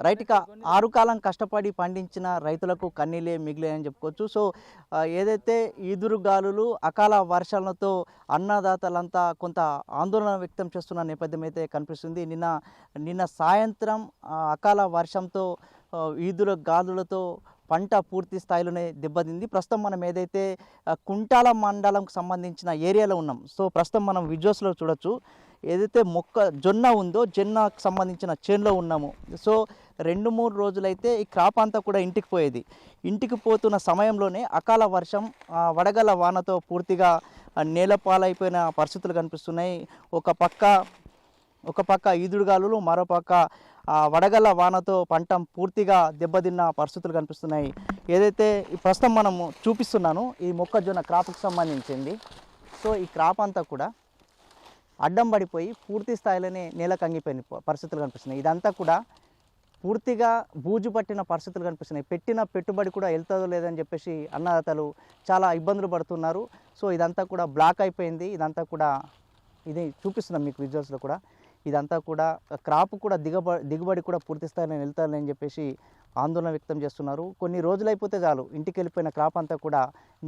Right. ఇక 6 కాలం కష్టపడి పండించిన రైతులకు కన్నీళ్ళే మిగిలాయని చెప్పుకోవచ్చు. సో ఏదైతే ఈదురుగాలులు అకాల వర్షాలతో అన్నదాతలంతా కొంత ఆందోళన వ్యక్తం చేస్తున్న నేపథ్యం అయితే కనిపిస్తుంది. నిన్న సాయంత్రం అకాల వర్షంతో ఈదురు గాలులతో పంట పూర్తి స్థాయిలోనే దెబ్బతింది. ప్రస్తుతం మనం ఏదైతే కుంటాల మండలంకు సంబంధించిన ఏరియాలో ఉన్నాం. సో ప్రస్తుతం మనం విజువల్స్లో చూడొచ్చు. ఏదైతే జొన్న ఉందో జొన్నకు సంబంధించిన చేనులో ఉన్నాము. సో 2-3 రోజులైతే ఈ క్రాప్ అంతా కూడా ఇంటికి పోయేది. ఇంటికి పోతున్న సమయంలోనే అకాల వర్షం వడగల వానతో పూర్తిగా నేలపాలైపోయిన పరిస్థితులు కనిపిస్తున్నాయి. ఒక పక్క ఈదురుగాలులు, మరోపక్క వడగళ్ళ వానతో పంట పూర్తిగా దెబ్బతిన్న పరిస్థితులు కనిపిస్తున్నాయి. ఏదైతే ప్రస్తుతం మనము చూపిస్తున్నాను ఈ మొక్కజొన్న క్రాప్కి సంబంధించింది. సో ఈ క్రాప్ అంతా కూడా అడ్డం పడిపోయి పూర్తి స్థాయిలోనే నేల కంగిపోయిన పరిస్థితులు కనిపిస్తున్నాయి. ఇదంతా కూడా పూర్తిగా బూజు పట్టిన పరిస్థితులు కనిపిస్తున్నాయి. పెట్టిన పెట్టుబడి కూడా వెళ్తుందో లేదని చెప్పేసి అన్నదాతలు చాలా ఇబ్బందులు పడుతున్నారు. సో ఇదంతా కూడా బ్లాక్ అయిపోయింది. ఇదంతా కూడా ఇది చూపిస్తున్నాం మీకు విజువల్స్లో కూడా. ఇదంతా కూడా క్రాప్ కూడా దిగుబడి కూడా పూర్తి స్థాయిలో వెళ్తారని చెప్పేసి ఆందోళన వ్యక్తం చేస్తున్నారు. కొన్ని రోజులు అయిపోతే చాలు ఇంటికి వెళ్ళిపోయిన క్రాప్ అంతా కూడా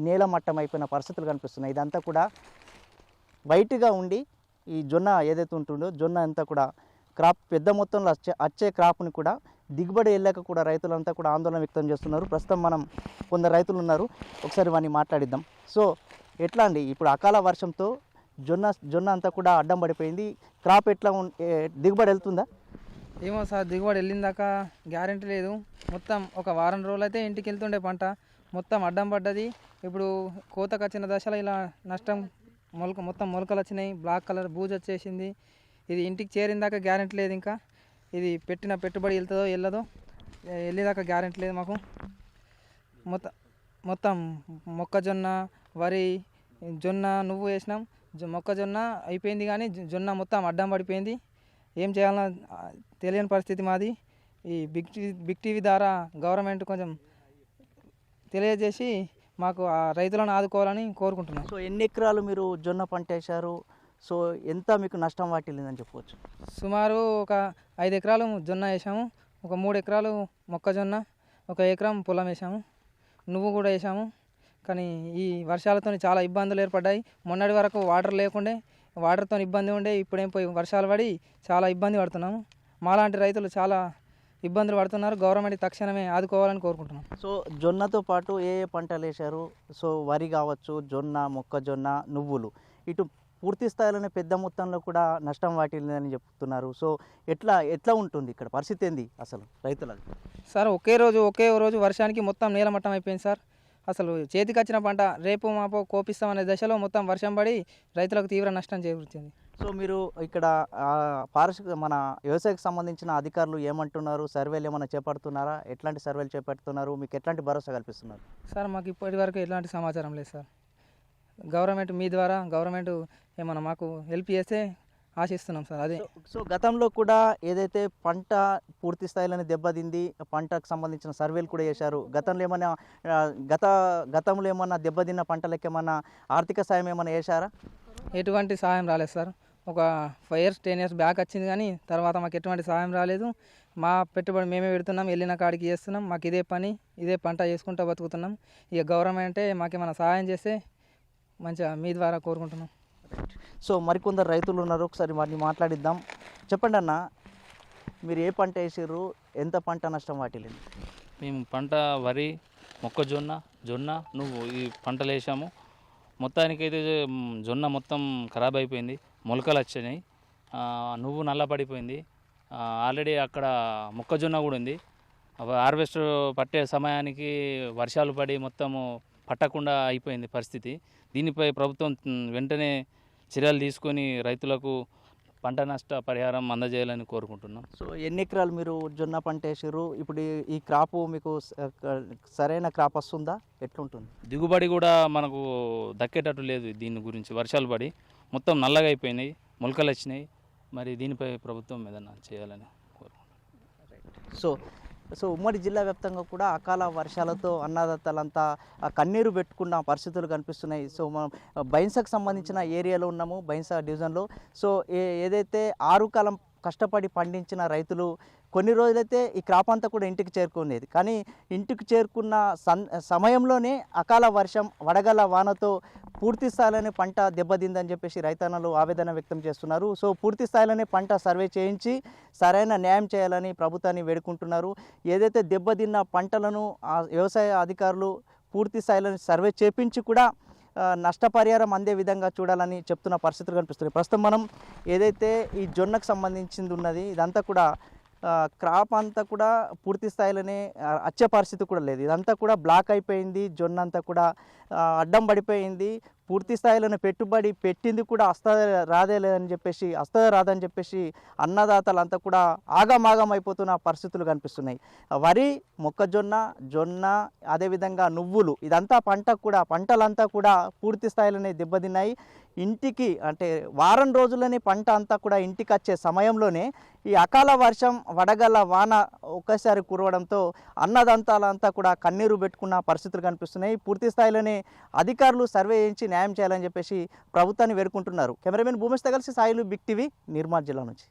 నేల మట్టం అయిపోయిన పరిస్థితులు కనిపిస్తున్నాయి. ఇదంతా కూడా వైట్గా ఉండి ఈ జొన్న ఏదైతే ఉంటుందో జొన్న అంతా కూడా క్రాప్ పెద్ద మొత్తంలో వచ్చే క్రాప్ని కూడా దిగుబడి వెళ్ళాక కూడా రైతులంతా కూడా ఆందోళన వ్యక్తం చేస్తున్నారు. ప్రస్తుతం మనం కొందరు రైతులు ఉన్నారు, ఒకసారి వాడిని మాట్లాడిద్దాం. సో ఎట్లా అండి ఇప్పుడు అకాల వర్షంతో జొన్న అంతా కూడా అడ్డం పడిపోయింది. క్రాప్ ఎట్లా దిగుబడి వెళ్తుందా? ఏమో సార్, దిగుబడి వెళ్ళిందాక గ్యారెంటీ లేదు. మొత్తం ఒక వారం రోజులు అయితే ఇంటికి వెళ్తుండే పంట మొత్తం అడ్డం పడ్డది. ఇప్పుడు కోతకు వచ్చిన దశలో ఇలా నష్టం మొత్తం మొలకలు వచ్చినాయి, బ్లాక్ కలర్ బూజు వచ్చేసింది. ఇది ఇంటికి చేరిందాక గ్యారెంటీ లేదు. ఇంకా ఇది పెట్టిన పెట్టుబడి వెళ్తుందో వెళ్ళదో వెళ్ళేదాకా గ్యారెంటీ లేదు మాకు. మొత్తం మొక్కజొన్న, వరి, జొన్న, నువ్వు వేసినాం. మొక్కజొన్న అయిపోయింది కానీ జొన్న మొత్తం అడ్డం పడిపోయింది. ఏం చేయాలన్నా తెలియని పరిస్థితి మాది. ఈ బిగ్ టీవీ ద్వారా గవర్నమెంట్ కొంచెం తెలియజేసి మాకు ఆ రైతులను ఆదుకోవాలని కోరుకుంటున్నాం. సో ఎన్ని ఎకరాలు మీరు జొన్న పంట వేశారు? సో ఎంత మీకు నష్టం వాటిల్లిందని చెప్పవచ్చు? సుమారు ఒక 5 ఎకరాలు జొన్న వేసాము, ఒక 3 ఎకరాలు మొక్కజొన్న, 1 ఎకరం పొలం వేసాము, నువ్వు కూడా వేసాము. కానీ ఈ వర్షాలతో చాలా ఇబ్బందులు ఏర్పడ్డాయి. మొన్నటి వరకు వాటర్ లేకుండే, వాటర్తో ఇబ్బంది ఉండే. ఇప్పుడేం పోయి వర్షాలు పడి చాలా ఇబ్బంది పడుతున్నాము. మాలాంటి రైతులు చాలా ఇబ్బందులు పడుతున్నారు. గవర్నమెంట్ తక్షణమే ఆదుకోవాలని కోరుకుంటున్నాం. సో జొన్నతో పాటు ఏ పంటలు వేశారు? సో వరి కావచ్చు, జొన్న, మొక్కజొన్న, నువ్వులు, ఇటు పూర్తి స్థాయిలోనే పెద్ద మొత్తంలో కూడా నష్టం వాటిల్లిందని చెప్తున్నారు. సో ఎట్లా ఉంటుంది ఇక్కడ పరిస్థితి ఏంది అసలు రైతులకు? సార్ ఒకే రోజు వర్షానికి మొత్తం నేలమట్టం అయిపోయింది సార్. అసలు చేతికి వచ్చిన పంట రేపు మాపో కోపిస్తామనే దశలో మొత్తం వర్షం పడి రైతులకు తీవ్ర నష్టం చేకూర్చింది. సో మీరు ఇక్కడ మన వ్యవసాయకు సంబంధించిన అధికారులు ఏమంటున్నారు? సర్వేలు ఏమైనా చేపడుతున్నారా? ఎట్లాంటి సర్వేలు చేపడుతున్నారు? మీకు ఎట్లాంటి భరోసా కల్పిస్తున్నారు? సార్ మాకు ఇప్పటి వరకు ఎలాంటి సమాచారం లేదు సార్. గవర్నమెంట్ మీ ద్వారా గవర్నమెంట్ ఏమైనా మాకు హెల్ప్ చేస్తే ఆశిస్తున్నాం సార్. అదే. సో గతంలో కూడా ఏదైతే పంట పూర్తి స్థాయిలోనే దెబ్బతింది, పంటకు సంబంధించిన సర్వేలు కూడా చేశారు. గతంలో ఏమన్నా దెబ్బతిన్న పంటలకు ఏమన్నా ఆర్థిక సాయం ఏమైనా చేశారా? ఎటువంటి సహాయం రాలేదు సార్. ఒక 5 years 10 years బ్యాక్ వచ్చింది కానీ తర్వాత మాకు ఎటువంటి సహాయం రాలేదు. మా పెట్టుబడి మేమే పెడుతున్నాం, వెళ్ళిన కాడికి చేస్తున్నాం. మాకు ఇదే పని, ఇదే పంట చేసుకుంటూ బతుకుతున్నాం. ఇక గవర్నమెంటే మాకేమైనా సహాయం చేస్తే మంచిగా మీ ద్వారా కోరుకుంటున్నాం. సో మరికొందరు రైతులు ఉన్నారు, ఒకసారి వారిని మాట్లాడిద్దాం. చెప్పండి అన్న, మీరు ఏ పంట వేసారు? ఎంత పంట నష్టం వాటిల్లింది? మేము పంట వరి, మొక్కజొన్న, జొన్న, నువ్వు ఈ పంటలు వేసాము. మొత్తానికైతే జొన్న మొత్తం ఖరాబ్ అయిపోయింది, మొలకలు వచ్చినాయి. నువ్వు నల్ల పడిపోయింది. ఆల్రెడీ అక్కడ మొక్కజొన్న కూడా ఉంది. హార్వెస్ట్ పట్టే సమయానికి వర్షాలు పడి మొత్తము పట్టకుండా అయిపోయింది పరిస్థితి. దీనిపై ప్రభుత్వం వెంటనే చర్యలు తీసుకొని రైతులకు పంట నష్ట పరిహారం అందజేయాలని కోరుకుంటున్నాం. సో ఎన్ని ఎకరాలు మీరు జొన్న పంట వేసారు? ఇప్పుడు ఈ క్రాప్ మీకు సరైన క్రాప్ వస్తుందా? ఎట్లుంటుంది? దిగుబడి కూడా మనకు దక్కేటట్టు లేదు. దీని గురించి వర్షాలు పడి మొత్తం నల్లగా అయిపోయినాయి, మొలకలు వచ్చినాయి. మరి దీనిపై ప్రభుత్వం ఏదైనా చేయాలని కోరుకుంటున్నాం. సో ఉమ్మడి జిల్లా వ్యాప్తంగా కూడా అకాల వర్షాలతో అన్నదాతలంతా కన్నీరు పెట్టుకున్న పరిస్థితులు కనిపిస్తున్నాయి. సో మనం బైన్సాకు సంబంధించిన ఏరియాలో ఉన్నాము, బైన్సా డివిజన్లో. సో ఏదైతే 6 కాలం కష్టపడి పండించిన రైతులు కొన్ని రోజులైతే ఈ క్రాప్ అంతా కూడా ఇంటికి చేరుకునేది. కానీ ఇంటికి చేరుకున్న సమయంలోనే అకాల వర్షం, వడగళ్ల వానతో పూర్తి స్థాయిలోనే పంట దెబ్బతిందని చెప్పేసి రైతన్నలు ఆవేదన వ్యక్తం చేస్తున్నారు. సో పూర్తి స్థాయిలోనే పంట సర్వే చేయించి సరైన న్యాయం చేయాలని ప్రభుత్వాన్ని వేడుకుంటున్నారు. ఏదైతే దెబ్బతిన్న పంటలను వ్యవసాయ అధికారులు పూర్తి స్థాయిలో సర్వే చేపించి కూడా నష్టపరిహారం అందే విధంగా చూడాలని చెప్తున్న పరిస్థితులు కనిపిస్తున్నాయి. ప్రస్తుతం మనం ఏదైతే ఈ జొన్నకు సంబంధించింది ఉన్నది ఇదంతా కూడా క్రాప్ అంతా కూడా పూర్తి స్థాయిలోనే వచ్చే పరిస్థితి కూడా లేదు. ఇదంతా కూడా బ్లాక్ అయిపోయింది. జొన్న అంతా కూడా అడ్డం పడిపోయింది. పూర్తి స్థాయిలోనే పెట్టుబడి పెట్టింది కూడా రాదని చెప్పేసి అన్నదాతలంతా కూడా ఆగమాగం అయిపోతున్న పరిస్థితులు కనిపిస్తున్నాయి. వరి, మొక్కజొన్న, జొన్న, అదేవిధంగా నువ్వులు ఇదంతా పంటలంతా కూడా పూర్తి స్థాయిలోనే దెబ్బతిన్నాయి. ఇంటికి అంటే వారం రోజుల్లోనే పంట అంతా కూడా ఇంటికి వచ్చే సమయంలోనే ఈ అకాల వర్షం, వడగళ్ల వాన ఒక్కసారి కురవడంతో అన్నదంతాలంతా కూడా కన్నీరు పెట్టుకున్న పరిస్థితులు కనిపిస్తున్నాయి. పూర్తి స్థాయిలోనే అధికారులు సర్వే చేయించి న్యాయం చేయాలని చెప్పేసి ప్రభుత్వాన్ని వేడుకుంటున్నారు. కెమెరామెన్ భూమేష్తో కలిసి సాయిలు, బిగ్ టీవీ, నిర్మల్ జిల్లా నుంచి.